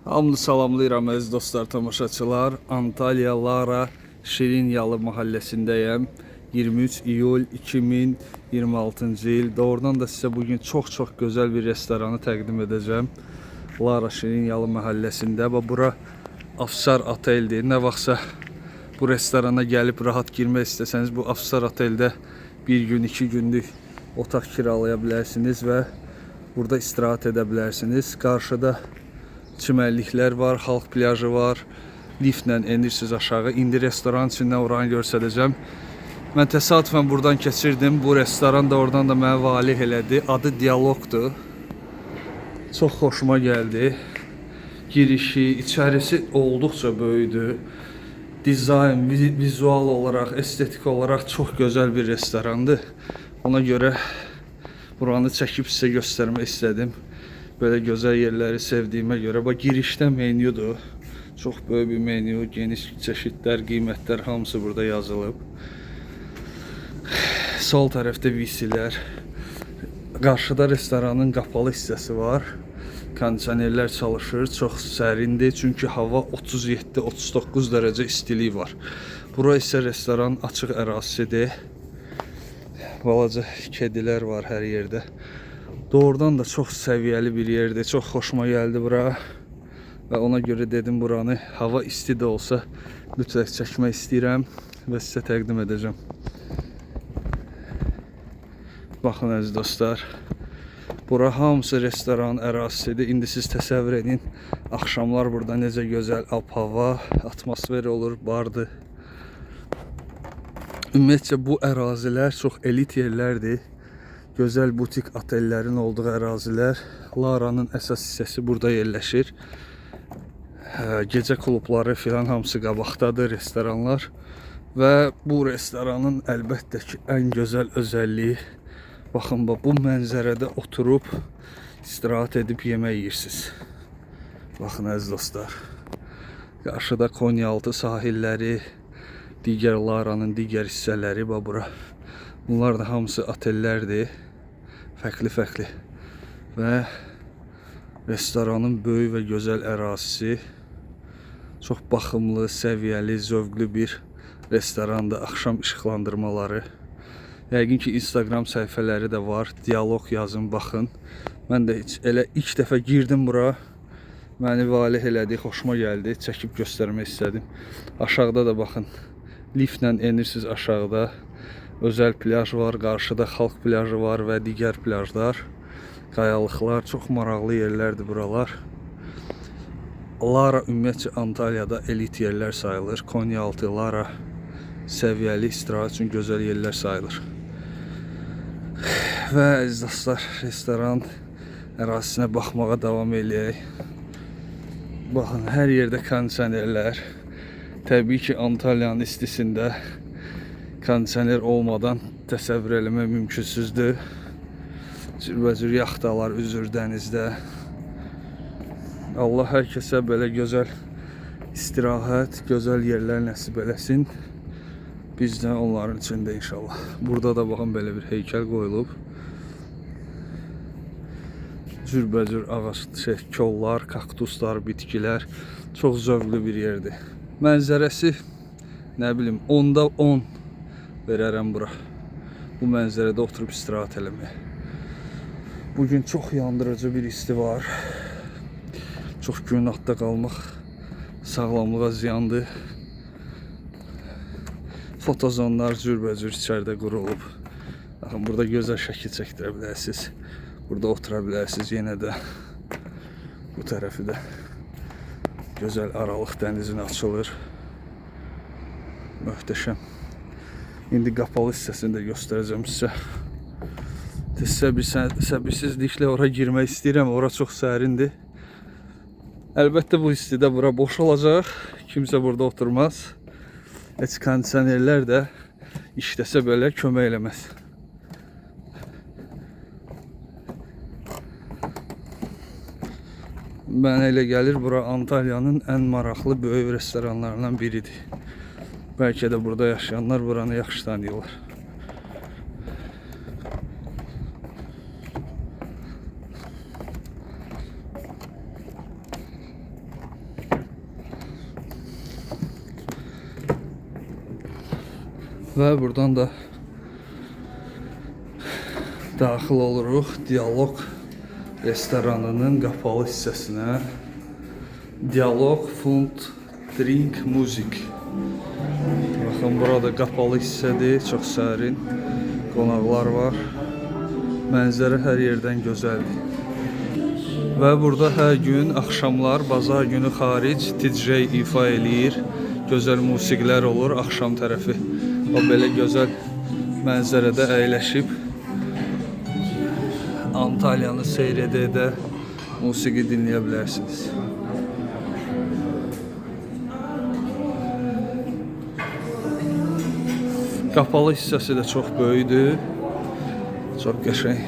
Hamını salamlayıram əziz dostlar, tamaşaçılar. Antalya Lara Şirin Yalı mahallesindeyim. 23 iyul 2026-cı il. Doğrudan da sizə bugün çox gözəl bir restoranı təqdim edəcəm. Lara Şirin Yalı mahallesində. Bura Afsar Oteldir. Nə vaxtsa bu restorana gəlib rahat girmək istəsəniz bu Afsar Oteldə bir gün, 2 günlük otaq kiralaya bilərsiniz və burada istirahət edə bilərsiniz. Qarşıda çimərliklər var, halk plajı var. Liftlə enirsiniz aşağı. İndi restoran içindən oranı göstərəcəm. Mən təsadüfən buradan keçirdim. Bu restoran da oradan da mənə valih elədi. Adı Dialogdur. Çox xoşuma gəldi. Girişi, içərisi olduqca böyüdür. Dizayn, vizual olaraq, estetik olaraq çox gözəl bir restorandır. Ona görə buranı çəkib sizə göstərmək istədim. Böyle güzel yerleri sevdiğime göre. Bak girişte menüdür. Çok böyle bir menü, geniş çeşitler, kıymetler hamısı burada yazılıb. Sol tarafta VC'lər. Qarşıda restoranın qapalı hissəsi var. Kondisionerlər çalışır. Çox sərindir çünkü hava 37-39 derece istiliyi var. Bura isə restoran açıq ərazisidir. Balaca kedilər var hər yerdə. Doğrudan da çok səviyyəli bir yerdir. Çok hoşuma geldi bura. Və ona göre dedim buranı hava isti de olsa lütfen çəkmək istəyirəm və sizə təqdim edəcəm. Baxın əziz dostlar. Bura hamısı restoran ərazisidir. İndi siz təsəvvür edin. Axşamlar burada necə gözəl ab-hava, atmosfer olur, bardır. Ümumiyyətcə bu ərazilər çox elit yerlərdir. Gözəl butik otellərin olduğu ərazilər. Lara'nın əsas hissəsi burada yerləşir. Gecə klubları filan hamısı qabaqdadır, restoranlar. Və bu restoranın əlbəttə ki ən gözəl özəlliyi, baxın bu mənzərədə oturub istirahət edib yemək yeyirsiniz. Baxın əziz dostlar. Qarşıda Konyaaltı sahilləri, digər Lara'nın digər hissələri bura. Bunlar da hamısı otellərdir. Fərqli və restoranın böyük və gözəl ərazisi. Çox baxımlı, səviyyəli, zövqlü bir restorandır. Axşam işıqlandırmaları. Yəqin ki Instagram səhifələri də var. Dialog yazın, baxın. Mən də elə ilk dəfə girdim bura. Məni valih elədi, xoşuma gəldi. Çəkib göstərmək istədim. Aşağıda da baxın. Liftlə enirsiniz aşağıda. Özel plaj var, qarşıda halk plajı var və digər plajlar, qayalıqlar, çox maraqlı yerlərdir buralar. Lara ümumiyyətcə Antalyada elit yerlər sayılır. Konyaaltı, Lara səviyyəli istirahət üçün gözəl yerlər sayılır. Və əziz dostlar, restoran ərazisinə baxmağa davam eləyək. Baxın, hər yerdə kondisionerlər. Təbii ki Antalyanın istisində kondisioner olmadan təsəvvür eləmək mümkünsüzdür. Cürbəcür yaxtalar üzür dənizdə. Allah hər kəsə belə gözəl istirahət, gözəl yerlər nəsib eləsin. Biz də onların içində inşallah. Burada da baxın belə bir heykəl qoyulub. Cürbəcür ağac, kollar, kaktuslar, bitkilər. Çox zövqlü bir yerdir. Mənzərəsi nə bilim 10-da 10 verərəm bura. Bu mənzərədə oturub istirahət eləməyə. Bugün çox yandırıcı bir isti var. Çox gün altda qalmaq sağlamlığa ziyandır. Fotozonlar cürbəcür içəridə qurulub. Baxın, burada gözəl şəkil çəkdirə bilərsiniz. Burada otura bilərsiniz. Yenə də bu tərəfi də gözəl aralıq dənizin açılır. Möhtəşəm. İndi qapalı hissəsini də göstərəcəm sizə. Səbirsizliklə ora girmək istəyirəm. Ora çox sərindir. Əlbəttə bu istidə bura boş olacaq. Kimsə burada oturmaz. Heç kondisionerlər də işləsə belə kömək eləməz. Mənə elə gəlir bura Antalyanın ən maraqlı böyük restoranlarından biridir. Belki de burada yaşayanlar buranı yaxşı tanıyırlar. Və buradan da daxil oluruq Dialog restoranının qapalı hissəsinə. Dialog Food Drink Music. Baxın, burada qapalı hissədir, çox sərin. Qonaqlar var. Mənzərə hər yerdən gözəldir. Və burada hər gün axşamlar, bazar günü xaric DJ ifa eləyir. Gözəl musiqilər olur axşam tərəfi. O belə gözəl mənzərədə əyləşib Antalyanı seyr edə musiqi dinləyə bilərsiniz. Qapalı hissəsi də çox böyükdür. Çox qəşəng.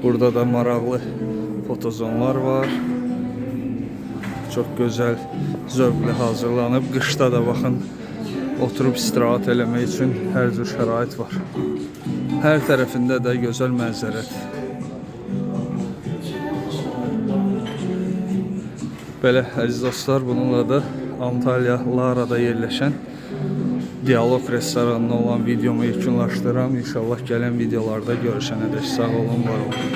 Burada da maraqlı fotozonlar var. Çox gözəl, zövqlə hazırlanıb. Qışda da baxın, oturub istirahət eləmək üçün hər cür şərait var. Hər tərəfində də gözəl mənzərədir. Belə, əziz dostlar, bununla da Antalya Lara'da yerləşən Dialog restoranına olan videomu yekunlaşdıram. İnşallah gələn videolarda görüşənədək sağ olun, var olun.